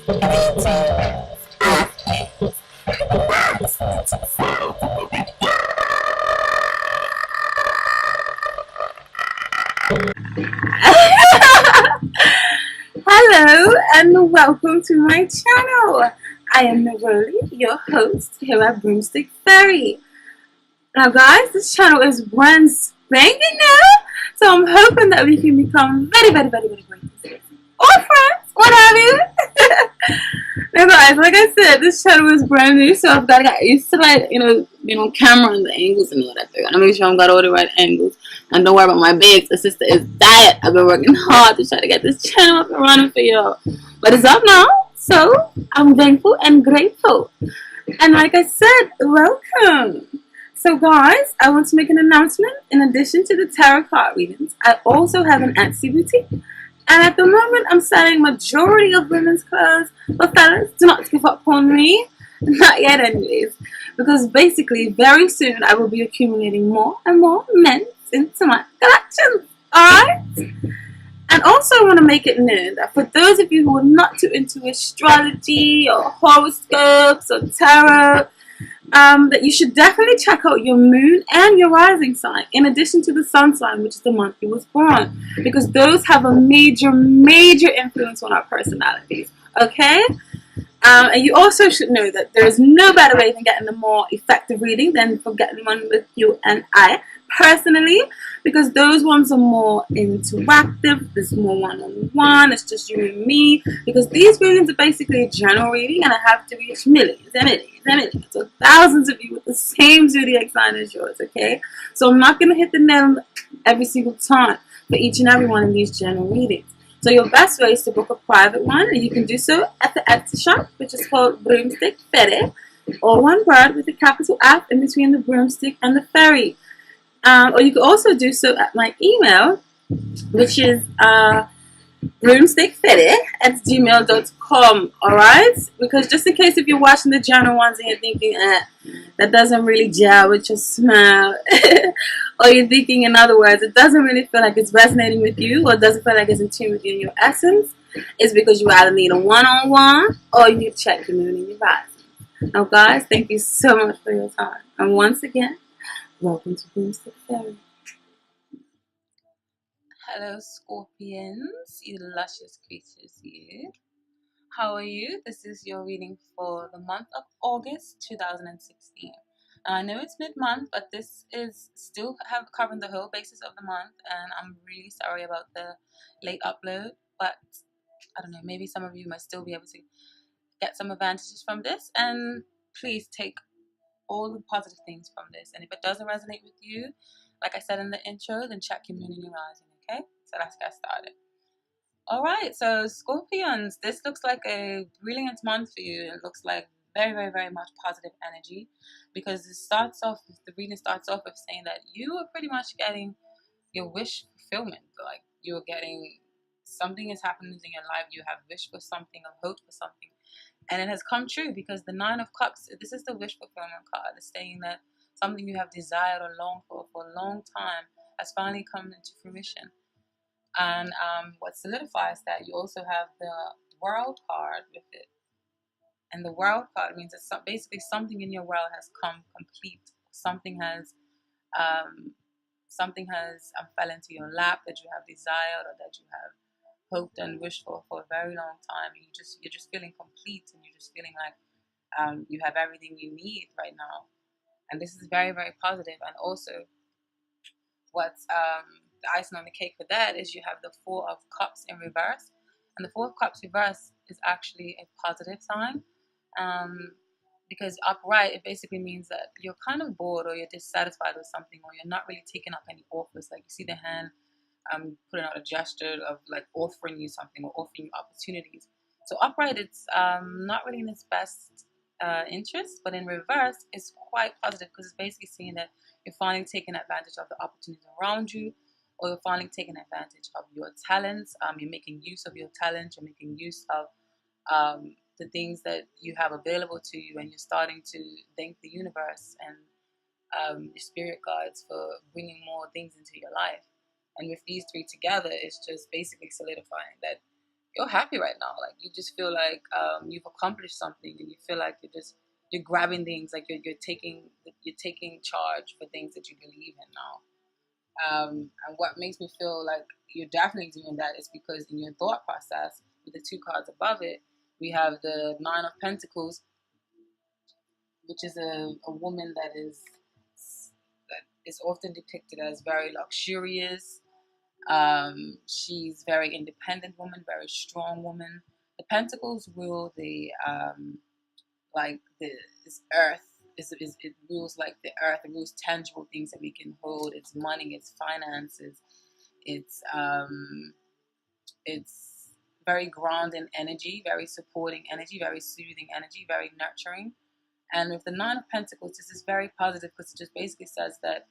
Hello and welcome to my channel. I am Neroli, your host here at Broomstick Fairy. Now guys, this channel is brand spanking new, so I'm hoping that we can become very great or friends, what have you. Now guys, like I said, this channel is brand new, so I've got to get used to camera and the angles and all that. I gotta make sure I've got all the right angles. And don't worry about my bags. The sister is diet. I've been working hard to try to get this channel up and running for y'all. But it's up now, so I'm thankful and grateful. And like I said, welcome. So guys, I want to make an announcement. In addition to the tarot card readings, I also have an Etsy boutique. And at the moment, I'm selling majority of women's clothes. But fellas, do not give up on me. Not yet anyways. Because basically, very soon, I will be accumulating more and more men into my collections. Alright? And also, I want to make it known that for those of you who are not too into astrology or horoscopes or tarot, that you should definitely check out your moon and your rising sign, in addition to the sun sign, which is the month you was born, because those have a major influence on our personalities. Okay? And you also should know that there is no better way than getting a more effective reading than for getting one with you and I personally, because those ones are more interactive. There's more one-on-one. It's just you and me, because these readings are basically a general reading, and I have to reach millions and millions, so thousands of you with the same zodiac sign as yours. Okay, so I'm not going to hit the nail every single time for each and every one of these general readings. So your best way is to book a private one, and you can do so at the Etsy shop, which is called Broomstick Fairy, or one word with a capital F in between the broomstick and the fairy. Or you can also do so at my email, which is broomstickfairy@gmail.com. Alright? Because just in case if you're watching the general ones and you're thinking, that doesn't really gel with your smell, or you're thinking, in other words, it doesn't really feel like it's resonating with you, or it doesn't feel like it's in tune with you in your essence, it's because you either need a one-on-one or you need to check your moon and your rising. Now guys, thank you so much for your time. And once again, welcome to Broomstick Fairy. Hello Scorpions, you luscious creatures, you. How are you? This is your reading for the month of August 2016. I know it's mid-month, but this is still covering the whole basis of the month, and I'm really sorry about the late upload, but I don't know, maybe some of you might still be able to get some advantages from this, and please take all the positive things from this. And if it doesn't resonate with you, like I said in the intro, then check your moon and your rising. Okay, so let's get started. Alright, so Scorpions, this looks like a brilliant month for you. It looks like very much positive energy, because the reading starts off with saying that you are pretty much getting your wish fulfillment. Like, you're getting something is happening in your life, you have wished for something or hoped for something, and it has come true, because the Nine of Cups, this is the wish fulfillment card. It's saying that something you have desired or longed for a long time has finally come into fruition. And what solidifies that, you also have the World card with it. And the World card means that basically something in your world has come complete. Something has fell into your lap that you have desired, or that you have hoped and wished for a very long time. And you're just feeling complete, and you're just feeling like you have everything you need right now. And this is very positive. And also, what's the icing on the cake for that is you have the Four of Cups in reverse. And the Four of Cups reverse is actually a positive sign, because upright, it basically means that you're kind of bored, or you're dissatisfied with something, or you're not really taking up any offers. Like, you see the hand putting out a gesture of like offering you something, or offering you opportunities. So upright, it's not really in its best interest, but in reverse, it's quite positive, because it's basically saying that you're finally taking advantage of the opportunities around you, or you're finally taking advantage of your talents. You're making use of your talents. You're making use of the things that you have available to you, and you're starting to thank the universe and your spirit guides for bringing more things into your life. And with these three together, it's just basically solidifying that you're happy right now. Like you just feel like you've accomplished something, and you feel like you're grabbing things, like you're taking charge for things that you believe in now. And what makes me feel like you're definitely doing that is because in your thought process, with the two cards above it, we have the Nine of Pentacles, which is a woman that is often depicted as very luxurious. She's very independent woman, very strong woman. The Pentacles rule the like the this earth. It rules like the earth. It rules tangible things that we can hold. It's money. It's finances. It's it's very grounding energy, very supporting energy, very soothing energy, very nurturing. And with the Nine of Pentacles, this is very positive because it just basically says that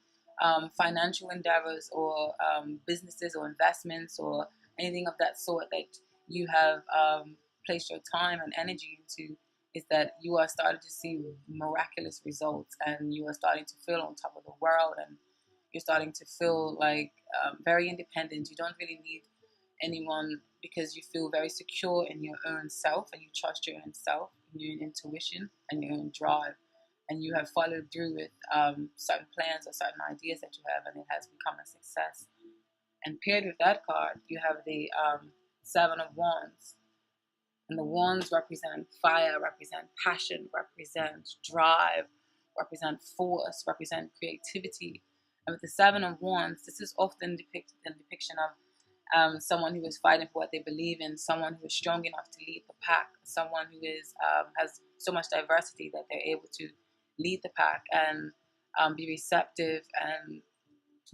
financial endeavors or businesses or investments or anything of that sort that you have placed your time and energy into, is that you are starting to see miraculous results, and you are starting to feel on top of the world, and you're starting to feel like very independent. You don't really need anyone because you feel very secure in your own self, and you trust your own self, and your own intuition, and your own drive. And you have followed through with certain plans or certain ideas that you have, and it has become a success. And paired with that card, you have the Seven of Wands. And the wands represent fire, represent passion, represent drive, represent force, represent creativity. And with the Seven of Wands, this is often depicted in depiction of someone who is fighting for what they believe in, someone who is strong enough to lead the pack, someone who is has so much diversity that they're able to lead the pack and be receptive and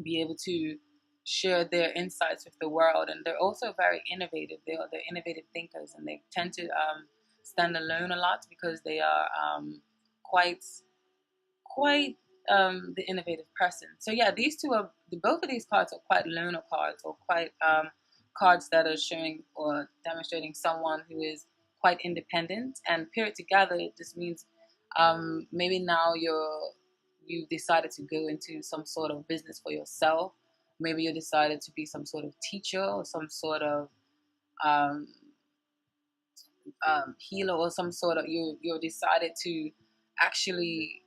be able to share their insights with the world. And they're also very innovative. They're innovative thinkers, and they tend to stand alone a lot because they are quite quite the innovative person. So yeah, these two are both of these cards are quite loner cards, or quite cards that are showing or demonstrating someone who is quite independent. And paired together, it just means maybe now you've decided to go into some sort of business for yourself. Maybe you decided to be some sort of teacher or some sort of um, healer, or some sort of you decided to actually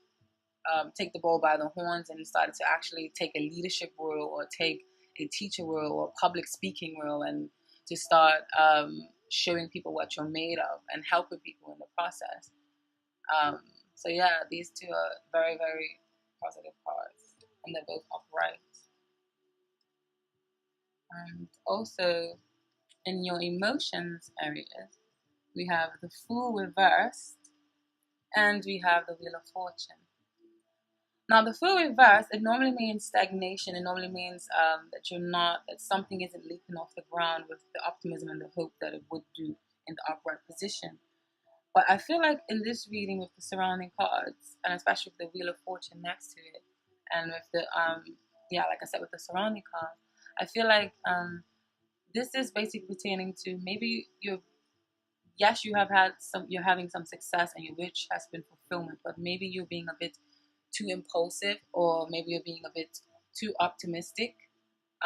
take the bull by the horns and started to actually take a leadership role, or take a teacher role, or a public speaking role, and to start showing people what you're made of and helping people in the process. Um, so yeah, these two are very, very positive cards, and they're both upright. And also in your emotions areas, we have the Fool reversed, and we have the Wheel of Fortune. Now, the Fool reverse, it normally means stagnation. It normally means that something isn't leaping off the ground with the optimism and the hope that it would do in the upright position. But I feel like in this reading with the surrounding cards, and especially with the Wheel of Fortune next to it, and with the, like I said, with the surrounding cards, I feel like this is basically pertaining to maybe yes, you're having some success, and your wish has been fulfillment, but maybe you're being a bit too impulsive, or maybe you're being a bit too optimistic,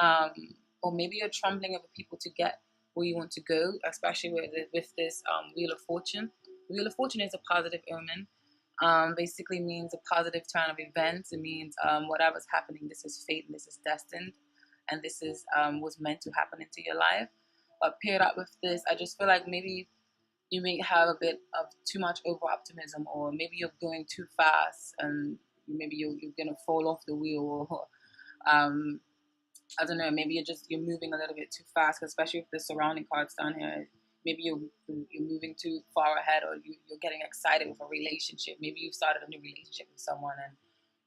um, or maybe you're trembling over people to get where you want to go, especially with this Wheel of Fortune. The Wheel of Fortune is a positive omen. Basically means a positive turn of events. It means whatever's happening, this is fate, and this is destined, and this is was meant to happen into your life. But paired up with this, I just feel like maybe you may have a bit of too much over optimism, or maybe you're going too fast, and maybe you're gonna fall off the wheel, or I don't know, maybe you're moving a little bit too fast, especially with the surrounding cards down here. Maybe you're moving too far ahead, or you're getting excited with a relationship. Maybe you've started a new relationship with someone, and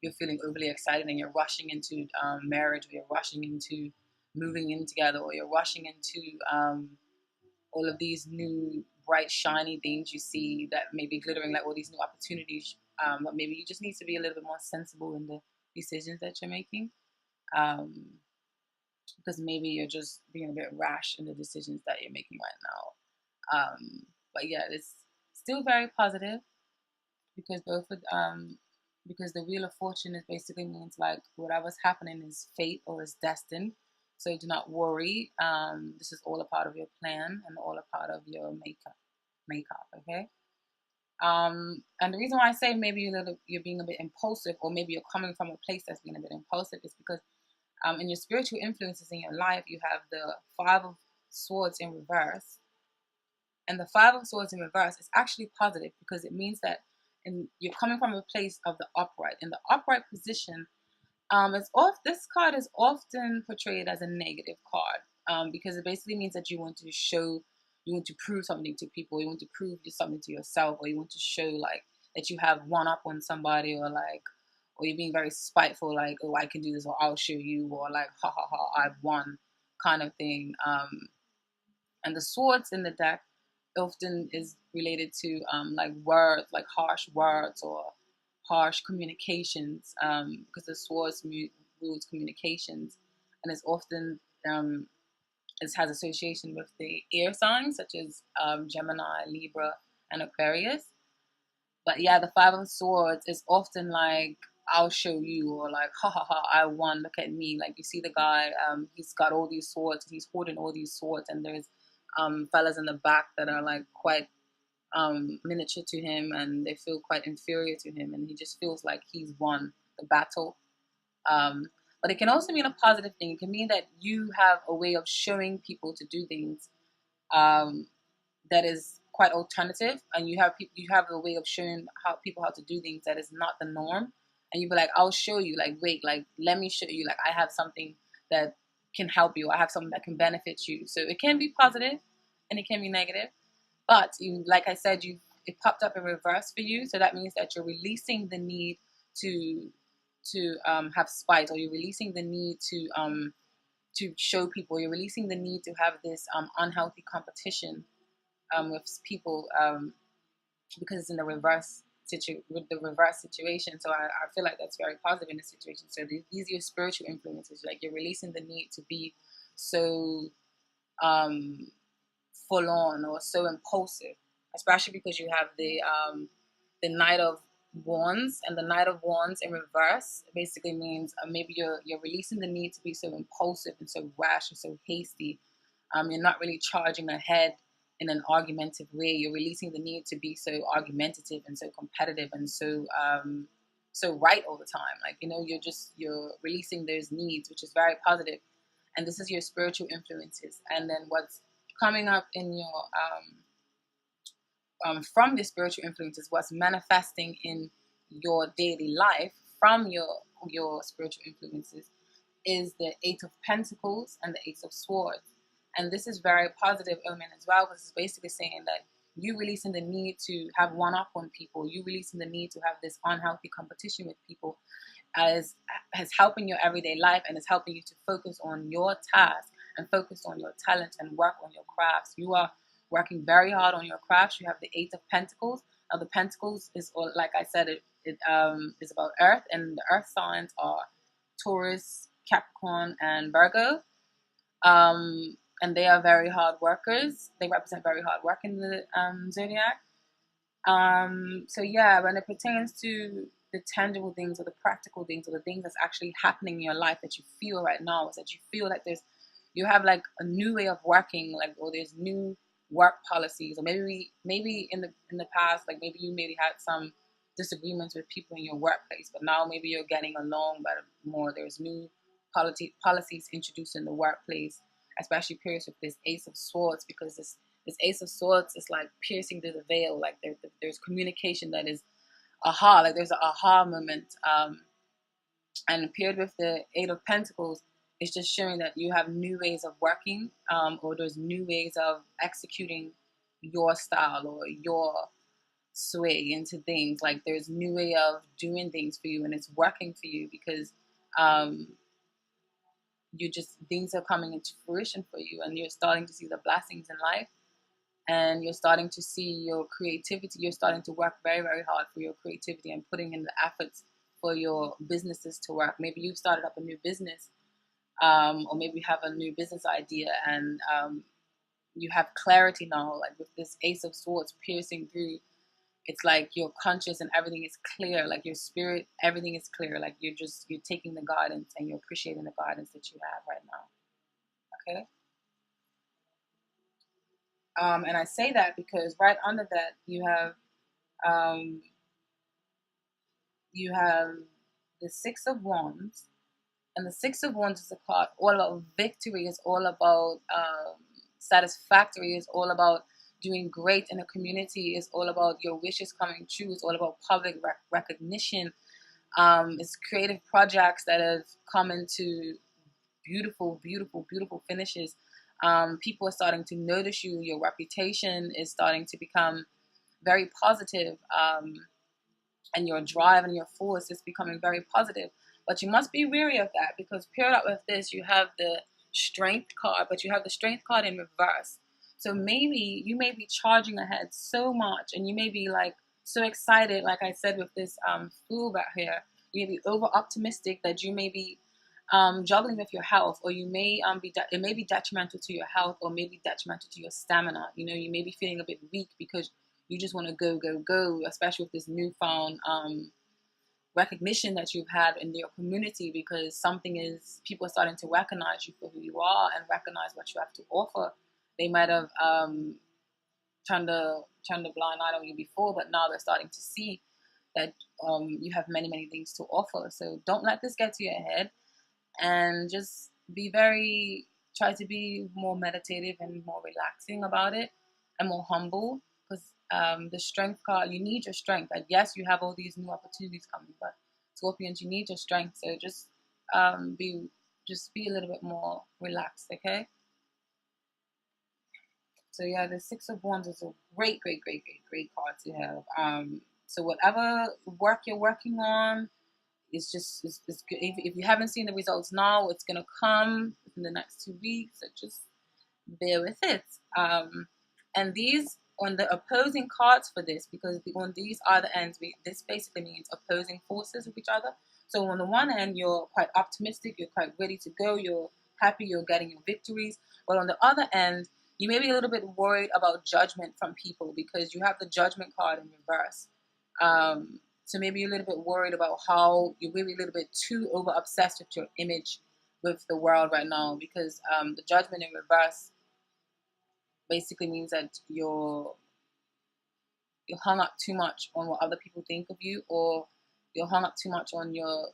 you're feeling overly excited, and you're rushing into marriage, or you're rushing into moving in together, or you're rushing into all of these new bright shiny things you see that may be glittering like all these new opportunities, but maybe you just need to be a little bit more sensible in the decisions that you're making, um, because maybe you're just being a bit rash in the decisions that you're making right now. But yeah, it's still very positive, because because the Wheel of Fortune is basically means like whatever's happening is fate or is destined. So do not worry. This is all a part of your plan and all a part of your makeup. Okay. And the reason why I say maybe you're being a bit impulsive, or maybe you're coming from a place that's being a bit impulsive, is because in your spiritual influences in your life, you have the Five of Swords in reverse. And the Five of Swords in reverse is actually positive, because it means that you're coming from a place of the upright. In the upright position, this card is often portrayed as a negative card, because it basically means that you want to prove something to people, you want to prove something to yourself, or you want to show like that you have one up on somebody, or you're being very spiteful, like, oh, I can do this, or I'll show you, or like, ha ha ha, I've won, kind of thing. And the swords in the deck often is related to like words, like harsh words or harsh communications, because the swords rules communications, and it's often it has association with the air signs such as Gemini, Libra, and Aquarius. But yeah, the Five of Swords is often like, I'll show you, or like, ha ha ha, I won, look at me. Like, you see the guy, he's got all these swords, he's holding all these swords, and there's fellas in the back that are like quite miniature to him, and they feel quite inferior to him, and he just feels like he's won the battle. But it can also mean a positive thing. It can mean that you have a way of showing people to do things that is quite alternative, and you have a way of showing people how to do things that is not the norm. And you be like, I'll show you. Like, wait, like, let me show you. Like, I have something that can help you. I have something that can benefit you. So it can be positive, and it can be negative. But like I said, it popped up in reverse for you. So that means that you're releasing the need to have spite, or you're releasing the need to show people. You're releasing the need to have this unhealthy competition with people, because it's in the with the reverse situation. So I feel like that's very positive in this situation. So these are your spiritual influences. Like, you're releasing the need to be so full on or so impulsive, especially because you have the Knight of Wands, and the Knight of Wands in reverse basically means maybe you're releasing the need to be so impulsive and so rash and so hasty. You're not really charging ahead in an argumentative way. You're releasing the need to be so argumentative and so competitive and so right all the time. Like, you're releasing those needs, which is very positive. And this is your spiritual influences. And then what's coming up in your from the spiritual influences, what's manifesting in your daily life from your spiritual influences, is the Eight of Pentacles and the Ace of Swords. And this is very positive omen as well, because it's basically saying that you releasing the need to have one up on people, you releasing the need to have this unhealthy competition with people, as helping your everyday life, and is helping you to focus on your task and focus on your talent and work on your crafts. You are working very hard on your crafts. You have the Eight of Pentacles. Now the Pentacles is, or like I said, it is about Earth, and the Earth signs are Taurus, Capricorn, and Virgo. And they are very hard workers. They represent very hard work in the zodiac. So yeah, when it pertains to the tangible things, or the practical things, or the things that's actually happening in your life that you feel right now, is that you feel that you have like a new way of working, like, or there's new work policies, or maybe in the past, like, maybe you had some disagreements with people in your workplace, but now maybe you're getting along better more. There's new policies introduced in the workplace, especially periods with this Ace of Swords, because this Ace of Swords is like piercing through the veil. Like, there's communication that is aha, like there's an aha moment. And paired with the Eight of Pentacles, it's just showing that you have new ways of working, or there's new ways of executing your style or your sway into things. Like, there's new way of doing things for you, and it's working for you, because things are coming into fruition for you, and you're starting to see the blessings in life, and you're starting to see your creativity. You're starting to work very, very hard for your creativity and putting in the efforts for your businesses to work. Maybe you've started up a new business, or maybe you have a new business idea, and you have clarity now, like with this Ace of Swords piercing through. It's like you're conscious and everything is clear, like your spirit, everything is clear. Like, you're taking the guidance, and you're appreciating the guidance that you have right now. Okay. And I say that because right under that um, you have the Six of Wands, and the Six of Wands is a card all about victory. It's all about satisfactory. It's all about doing great in a community. It's all about your wishes coming true. It's all about public recognition. It's creative projects that have come into beautiful, beautiful, beautiful finishes. People are starting to notice you. Your reputation is starting to become very positive. And your drive and your force is becoming very positive. But you must be wary of that because paired up with this, you have the strength card, but you have the strength card in reverse. So maybe you may be charging ahead so much, and you may be like so excited, like I said with this fool back here. You may be over optimistic that you may be juggling with your health, or you may it may be detrimental to your health, or maybe detrimental to your stamina. You know, you may be feeling a bit weak because you just want to go, go, go, especially with this newfound recognition that you've had in your community, because people are starting to recognize you for who you are and recognize what you have to offer. They might have turned a blind eye on you before, but now they're starting to see that you have many, many things to offer. So don't let this get to your head, and just try to be more meditative and more relaxing about it, and more humble, because the strength card, you need your strength. Like, yes, you have all these new opportunities coming, but Scorpions, you need your strength. So um, be be a little bit more relaxed, okay? So yeah, the Six of Wands is a great, great, great, great, great card to have. So whatever work you're working on, it's good. If you haven't seen the results now, it's gonna come in the next 2 weeks. So just bear with it. And these on the opposing cards for this, because on these are the ends. This basically means opposing forces of each other. So on the one hand, you're quite optimistic, you're quite ready to go, you're happy, you're getting your victories. But on the other end, you may be a little bit worried about judgment from people because you have the Judgment card in reverse. So maybe you're a little bit worried about how you're maybe a little bit too over obsessed with your image with the world right now, because the Judgment in reverse basically means that you're hung up too much on what other people think of you, or you're hung up too much on your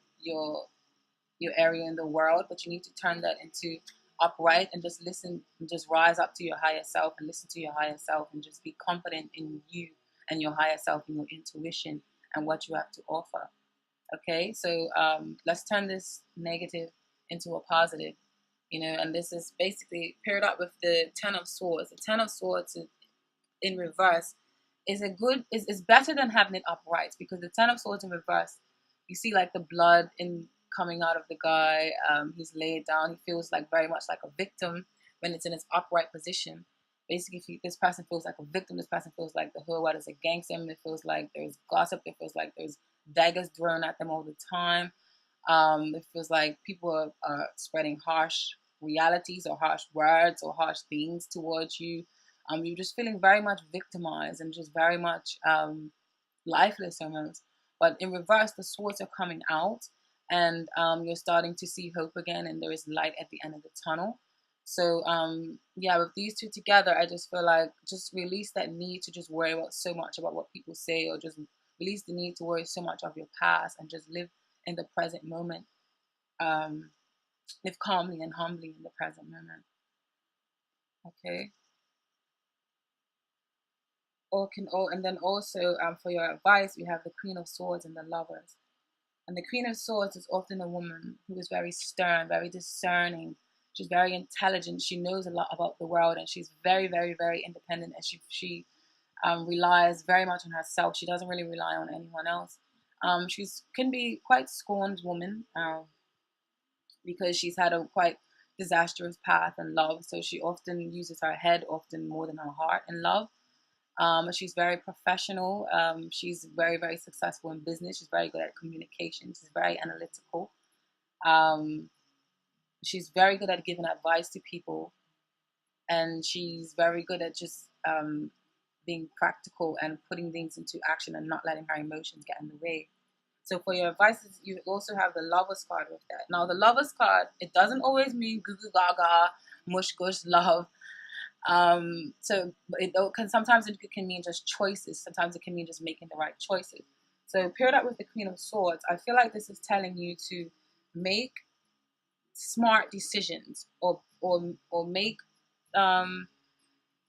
area in the world. But you need to turn that into upright and just listen and just rise up to your higher self and listen to your higher self and just be confident in you and your higher self and your intuition and what you have to offer. Okay, so let's turn this negative into a positive. And this is basically paired up with the Ten of Swords. The Ten of Swords in reverse is better than having it upright, because the Ten of Swords in reverse, you see like the blood in coming out of the guy. He's laid down. He feels like very much like a victim when it's in its upright position. Basically, if this person feels like a victim, this person feels like the whole world is against them. It feels like there's gossip. It feels like there's daggers thrown at them all the time. It feels like people are spreading harsh realities or harsh words or harsh things towards you. You're just feeling very much victimized and just very much lifeless almost. But in reverse, the swords are coming out, and you're starting to see hope again, and there is light at the end of the tunnel. So yeah, with these two together, I just feel like just release that need to just worry about so much about what people say, or just release the need to worry so much of your past, and just live in the present moment. Um, Live calmly and humbly in the present moment. Okay. And then also for your advice, we have the Queen of Swords and the Lovers. And the Queen of Swords is often a woman who is very stern, very discerning. She's very intelligent. She knows a lot about the world, and she's very, very, very independent. And she relies very much on herself. She doesn't really rely on anyone else. She's can be quite scorned woman because she's had a quite disastrous path in love. So she often uses her head often more than her heart in love. She's very professional. She's very, very successful in business. She's very good at communication. She's very analytical. Um, she's very good at giving advice to people. And she's very good at just being practical and putting things into action and not letting her emotions get in the way. So for your advices, you also have the Lovers card with that. Now the Lovers card, it doesn't always mean goo goo gaga, mush gush love. So it can sometimes it can mean just choices. Sometimes it can mean just making the right choices. So paired up with the Queen of Swords, I feel like this is telling you to make smart decisions, or make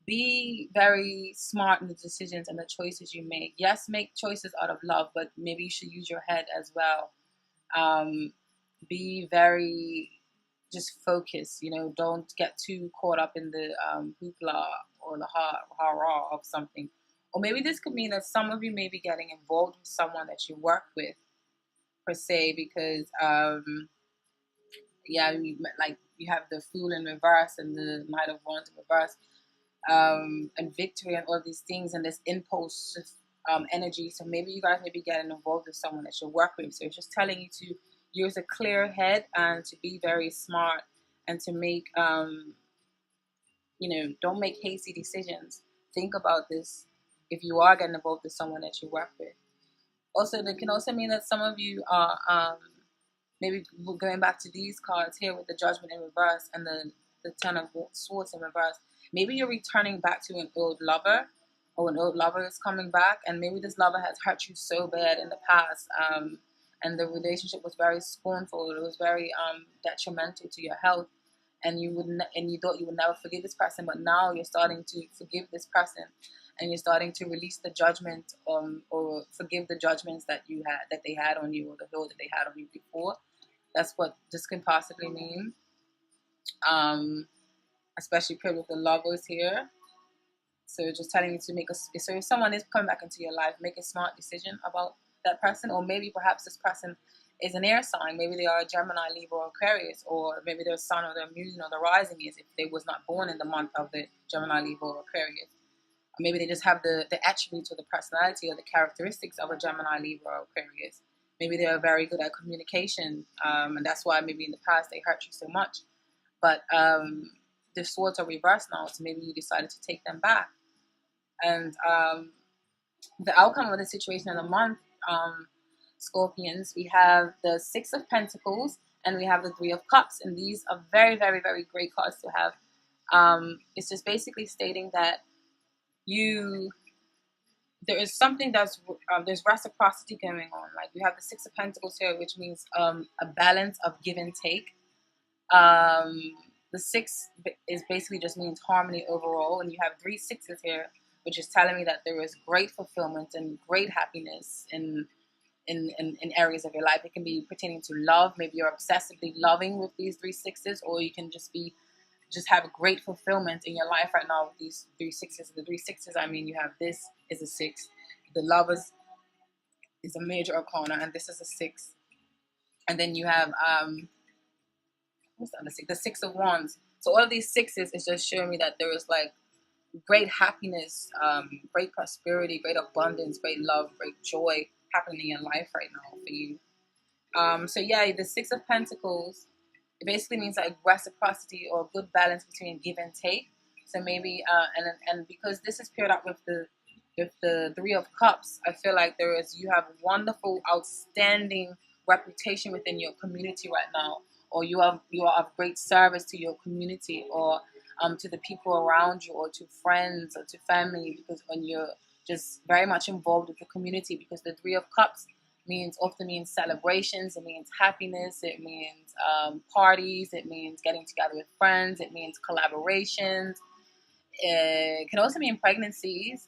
be very smart in the decisions and the choices you make. Yes, make choices out of love, but maybe you should use your head as well. Be very just focused. Don't get too caught up in the hoopla or the ha of something. Or maybe this could mean that some of you may be getting involved with someone that you work with per se, because like you have the Fool in reverse and the Knight of Wands in reverse, and victory and all these things, and this impulse energy. So maybe you guys may be getting involved with someone that you work with. So it's just telling you to use a clear head and to be very smart, and to make don't make hasty decisions. Think about this if you are getting involved with someone that you work with. Also, that can also mean that some of you are maybe going back to these cards here with the Judgment in reverse and the Ten of Swords in reverse. Maybe you're returning back to an old lover, or an old lover is coming back, and maybe this lover has hurt you so bad in the past, and the relationship was very scornful. It was very detrimental to your health, and you thought you would never forgive this person, but now you're starting to forgive this person, and you're starting to release the judgment, or forgive the judgments that they had on you, or the hill that they had on you before. That's what this can possibly mean. Especially paired with the Lovers here. So just telling you to so if someone is coming back into your life, make a smart decision about that person. Or maybe perhaps this person is an air sign. Maybe they are a Gemini, Libra, or Aquarius, or maybe their sun or their moon or the rising is if they was not born in the month of the Gemini, Libra, or Aquarius. Or maybe they just have the attributes or the personality or the characteristics of a Gemini, Libra, or Aquarius. Maybe they are very good at communication, and that's why maybe in the past they hurt you so much. But the swords are reversed now, so maybe you decided to take them back. And the outcome of the situation in the month, Scorpions, we have the Six of Pentacles and we have the Three of Cups, and these are very, very, very great cards to have. It's just basically stating that there is something there's reciprocity going on. Like you have the Six of Pentacles here, which means a balance of give and take. The six is basically just means harmony overall, and you have 3 sixes here, which is telling me that there is great fulfillment and great happiness in areas of your life. It can be pertaining to love. Maybe you're obsessively loving with these 3 sixes, or you can just have great fulfillment in your life right now with these 3 sixes. The 3 sixes, I mean, you have this is a 6, the Lovers is a major arcana, and this is a 6, and then you have what's the other 6? The Six of Wands. So all of these sixes is just showing me that there is like great happiness, great prosperity, great abundance, great love, great joy happening in your life right now for you. So yeah, the Six of Pentacles, it basically means like reciprocity or good balance between give and take. So maybe and because this is paired up with the Three of Cups, I feel like you have wonderful, outstanding reputation within your community right now, or you are of great service to your community, or to the people around you, or to friends, or to family, because when you're just very much involved with the community, because the Three of Cups often means celebrations, it means happiness, it means parties, it means getting together with friends, it means collaborations. It can also mean pregnancies,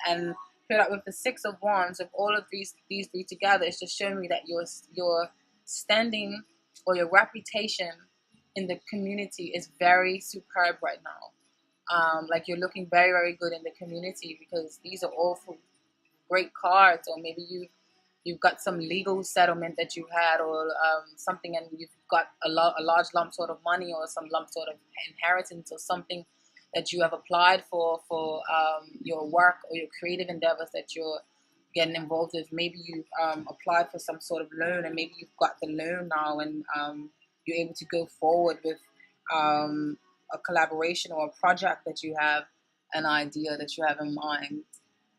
and paired up with the Six of Wands. Of all of these 3 together, it's just showing me that your standing or your reputation in the community is very superb right now. Like you're looking very, very good in the community, because these are all for great cards, or maybe you've got some legal settlement that you had, or something, and you've got a large lump sort of money, or some lump sort of inheritance, or something that you have applied for your work or your creative endeavors that you're getting involved with. Maybe you've applied for some sort of loan, and maybe you've got the loan now, and you're able to go forward with a collaboration or a project that you have, an idea that you have in mind.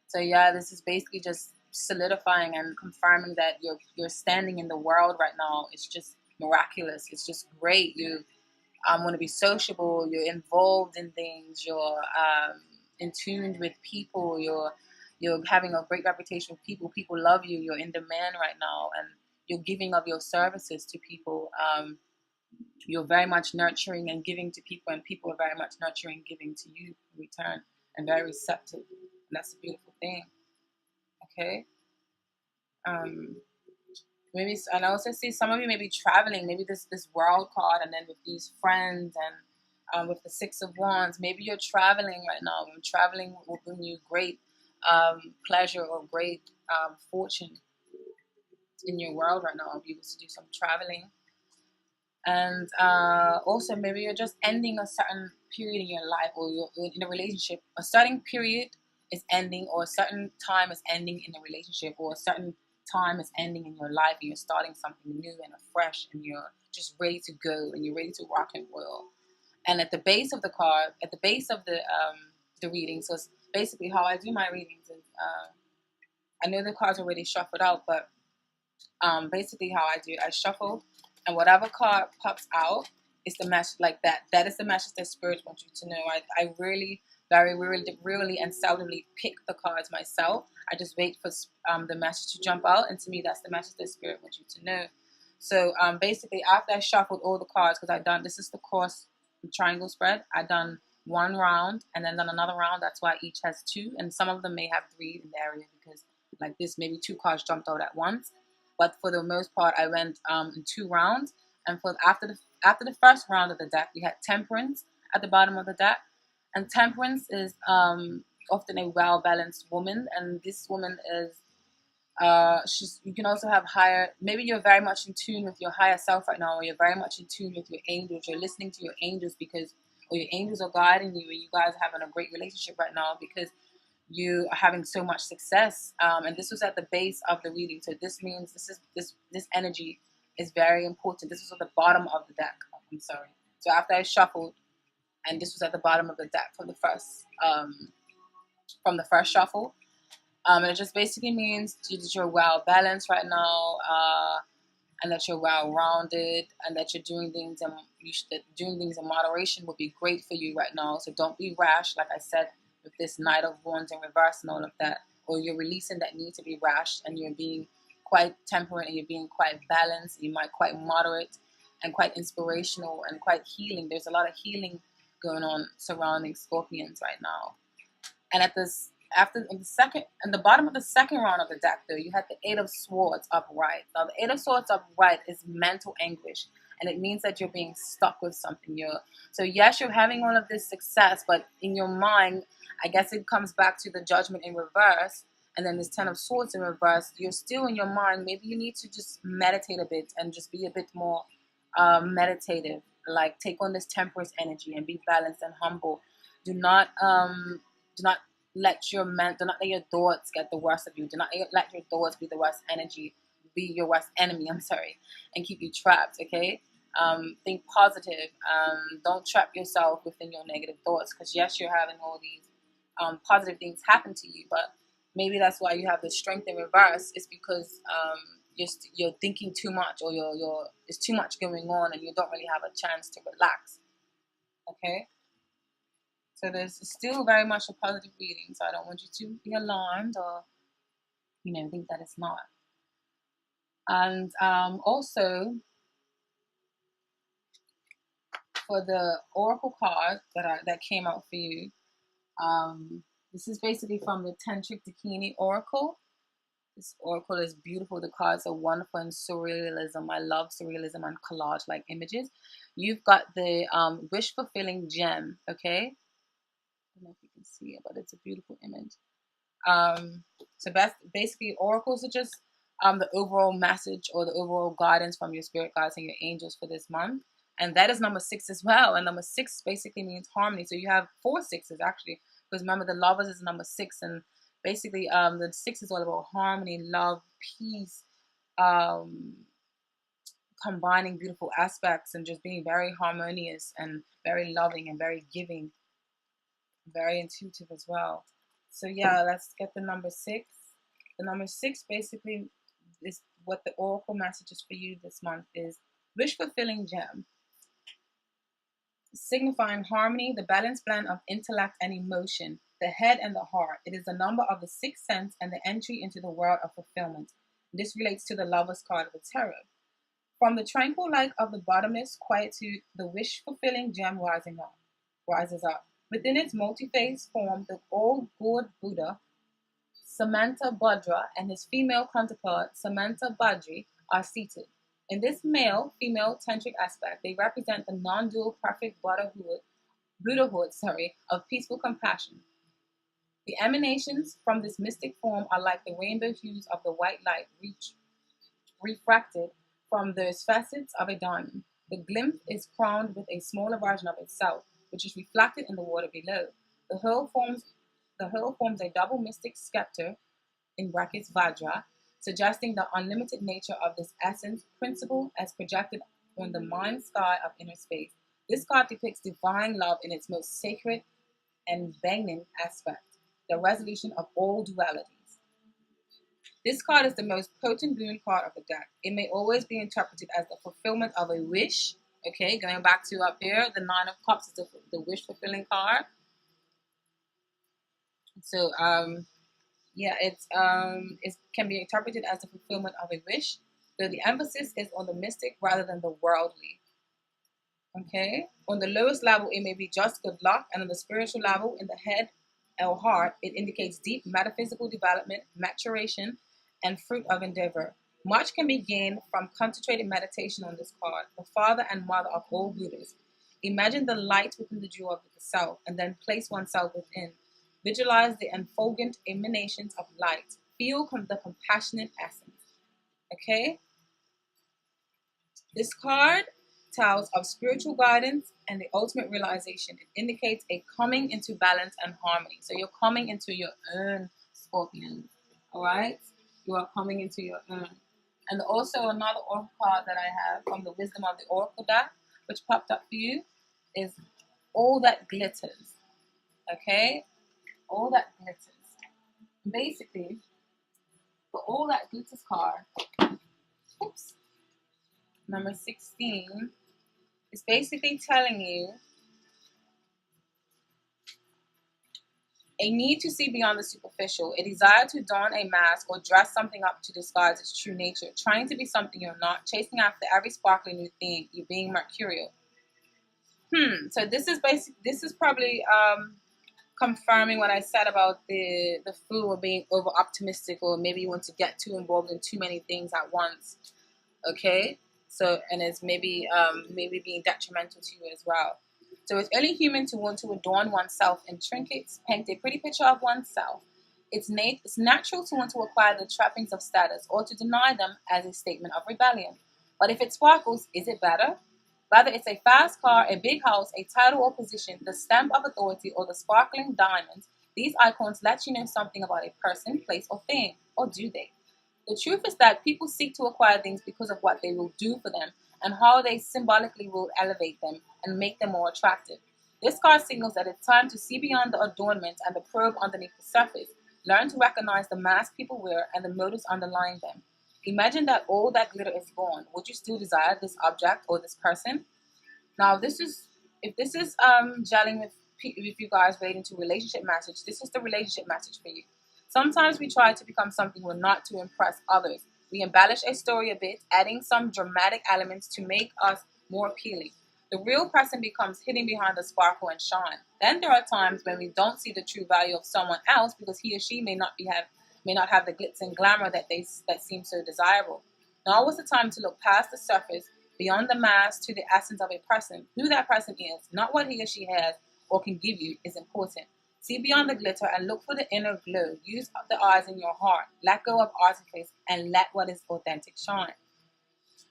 So yeah, this is basically just solidifying and confirming that you're standing in the world right now. It's just miraculous. It's just great. You want to be sociable. You're involved in things. You're in tune with people. You're having a great reputation with people. People love you. You're in demand right now, and you're giving of your services to people. You're very much nurturing and giving to people, and people are very much nurturing and giving to you in return, and very receptive. And that's a beautiful thing. Okay. Maybe, and I also see some of you may be traveling. Maybe this world card, and then with these friends, and with the Six of Wands, maybe you're traveling right now. And traveling will bring you great pleasure or great fortune in your world right now. I'll be able to do some traveling. And also, maybe you're just ending a certain period in your life, or you're in a relationship. A certain period is ending, or a certain time is ending in a relationship, or a certain time is ending in your life, and you're starting something new and fresh, and you're just ready to go, and you're ready to rock and roll. And at the base of the card, at the base of the reading, so it's basically how I do my readings. Is, I know the cards are already shuffled out, but basically how I do it, I shuffle, and whatever card pops out is the message, like that. That is the message that Spirit wants you to know. I really, very rarely and seldomly pick the cards myself. I just wait for the message to jump out, and to me, that's the message that Spirit wants you to know. So basically, after I shuffled all the cards, because this is the cross triangle spread. I done one round, and then done another round. That's why each has two, and some of them may have three in the area, because like this, maybe two cards jumped out at once. But for the most part, I went in 2 rounds. And after the first round of the deck, we had Temperance at the bottom of the deck. And Temperance is often a well-balanced woman. And this woman is, you can also have higher, maybe you're very much in tune with your higher self right now, or you're very much in tune with your angels. You're listening to your angels or your angels are guiding you, and you guys are having a great relationship right now because you are having so much success, and this was at the base of the reading. So this means this energy is very important. This was at the bottom of the deck. I'm sorry. So after I shuffled, and this was at the bottom of the deck from the first shuffle, and it just basically means that you're well balanced right now, and that you're well rounded, and that you're doing things, and doing things in moderation would be great for you right now. So don't be rash, like I said, with this Knight of Wands in reverse and all of that, or you're releasing that need to be rash, and you're being quite temperate, and you're being quite balanced, you might quite moderate, and quite inspirational, and quite healing. There's a lot of healing going on surrounding Scorpions right now. And the bottom of the second round of the deck, though, you had the Eight of Swords upright. Now, the Eight of Swords upright is mental anguish, and it means that you're being stuck with something. So yes, you're having all of this success, but in your mind, I guess it comes back to the Judgment in reverse, and then this Ten of Swords in reverse. You're still in your mind. Maybe you need to just meditate a bit and just be a bit more meditative. Like, take on this Temperance energy and be balanced and humble. Do not let your thoughts get the worst of you. Do not let your thoughts be the worst energy, be your worst enemy. I'm sorry, and keep you trapped. Okay. Think positive. Don't trap yourself within your negative thoughts, because yes, you're having all these positive things happen to you, but maybe that's why you have the Strength in reverse. It's because you're thinking too much, or there's too much going on, and you don't really have a chance to relax. Okay. So there's still very much a positive reading. So I don't want you to be alarmed, or think that it's not. And also, for the oracle card that came out for you, this is basically from the Tantric Dakini Oracle. This oracle is beautiful. The cards are wonderful in surrealism. I love surrealism and collage-like images. You've got the wish-fulfilling gem, okay? I don't know if you can see it, but it's a beautiful image. So basically, oracles are just the overall message, or the overall guidance from your spirit guides and your angels for this month. And that is number 6 as well. And number 6 basically means harmony. So you have 4 sixes, actually, because remember, the Lovers is number 6, and basically the 6 is all about harmony, love, peace, combining beautiful aspects, and just being very harmonious and very loving and very giving, very intuitive as well. So yeah, let's get the number 6. The number 6 basically is what the oracle messages for you this month is wish fulfilling gem, signifying harmony, the balanced blend of intellect and emotion, the head and the heart. It is the number of the sixth sense and the entry into the world of fulfillment. This relates to the Lover's card of the tarot. From the tranquil light of the bottomless quietude, the wish-fulfilling gem rises up. Within its multi-phase form, the old good Buddha, Samanta Bhadra, and his female counterpart, Samanta Badri, are seated. In this male-female tantric aspect, they represent the non-dual perfect Buddhahood of peaceful compassion. The emanations from this mystic form are like the rainbow hues of the white light refracted from those facets of a diamond. The glimpse is crowned with a smaller version of itself, which is reflected in the water below. The whole forms a double mystic scepter, in brackets Vajra, suggesting the unlimited nature of this essence principle as projected on the mind sky of inner space. This card depicts divine love in its most sacred and banging aspect, the resolution of all dualities. This card is the most potent boon card of the deck. It may always be interpreted as the fulfillment of a wish. Okay, going back to up here, the Nine of Cups is the wish fulfilling card. So, yeah, it can be interpreted as the fulfillment of a wish, though the emphasis is on the mystic rather than the worldly. Okay, on the lowest level, it may be just good luck, and on the spiritual level, in the head or heart, it indicates deep metaphysical development, maturation, and fruit of endeavor. Much can be gained from concentrated meditation on this card, the father and mother of all Buddhas. Imagine the light within the jewel of the self, and then place oneself within. Visualize the effulgent emanations of light. Feel the compassionate essence. Okay? This card tells of spiritual guidance and the ultimate realization. It indicates a coming into balance and harmony. So you're coming into your own, Scorpion. Alright? You are coming into your own. And also another oracle card that I have from the Wisdom of the Oracle deck, which popped up for you, is all that glitters. Okay? All that glitters. Basically, the all that glitters card, oops, number 16, is basically telling you a need to see beyond the superficial, a desire to don a mask or dress something up to disguise its true nature, trying to be something you're not, chasing after every sparkling new thing, you're being mercurial. So this is probably confirming what I said about the fool or being over optimistic, or maybe you want to get too involved in too many things at once. Okay, so and it's maybe being detrimental to you as well. So it's only human to want to adorn oneself in trinkets, paint a pretty picture of oneself. It's natural to want to acquire the trappings of status or to deny them as a statement of rebellion. But if it sparkles, is it better? Whether it's a fast car, a big house, a title or position, the stamp of authority, or the sparkling diamonds, these icons let you know something about a person, place, or thing. Or do they? The truth is that people seek to acquire things because of what they will do for them and how they symbolically will elevate them and make them more attractive. This card signals that it's time to see beyond the adornments and the probe underneath the surface. Learn to recognize the mask people wear and the motives underlying them. Imagine that all that glitter is gone. Would you still desire this object or this person? Now, if this is gelling with you guys relating to relationship message, this is the relationship message for you. Sometimes we try to become something we're not to impress others. We embellish a story a bit, adding some dramatic elements to make us more appealing. The real person becomes hidden behind the sparkle and shine. Then there are times when we don't see the true value of someone else because he or she may not have the glitz and glamour that seems so desirable. Now is the time to look past the surface, beyond the mask, to the essence of a person. Who that person is, not what he or she has or can give you, is important. See beyond the glitter and look for the inner glow. Use the eyes in your heart. Let go of artifice and let what is authentic shine.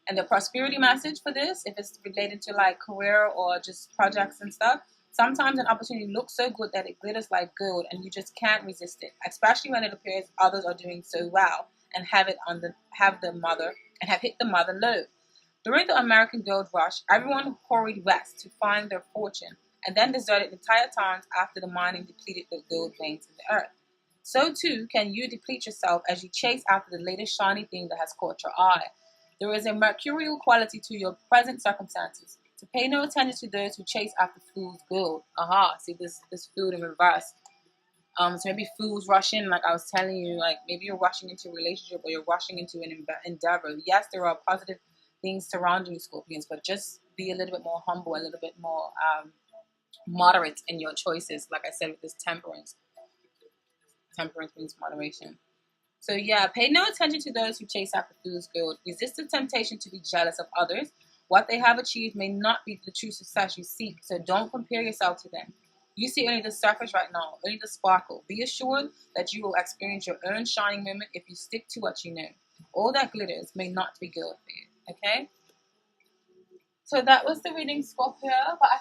And the prosperity message for this, if it's related to like career or just projects and stuff, sometimes an opportunity looks so good that it glitters like gold and you just can't resist it, especially when it appears others are doing so well and have hit the mother load. During the American gold rush, everyone hurried west to find their fortune and then deserted entire towns after the mining depleted the gold veins in the earth. So too can you deplete yourself as you chase after the latest shiny thing that has caught your eye. There is a mercurial quality to your present circumstances. To pay no attention to those who chase after fool's gold. Aha, see this food in reverse. So maybe fools rush in, like I was telling you, like maybe you're rushing into a relationship or you're rushing into an endeavor. Yes, there are positive things surrounding you, Scorpions, but just be a little bit more humble, a little bit more moderate in your choices. Like I said, with this temperance. Temperance means moderation. So yeah, pay no attention to those who chase after fool's gold. Resist the temptation to be jealous of others. What they have achieved may not be the true success you seek, so don't compare yourself to them. You see only the surface right now, only the sparkle. Be assured that you will experience your own shining moment if you stick to what you know. All that glitters may not be good for you, okay? So that was the reading, Scorpio, but I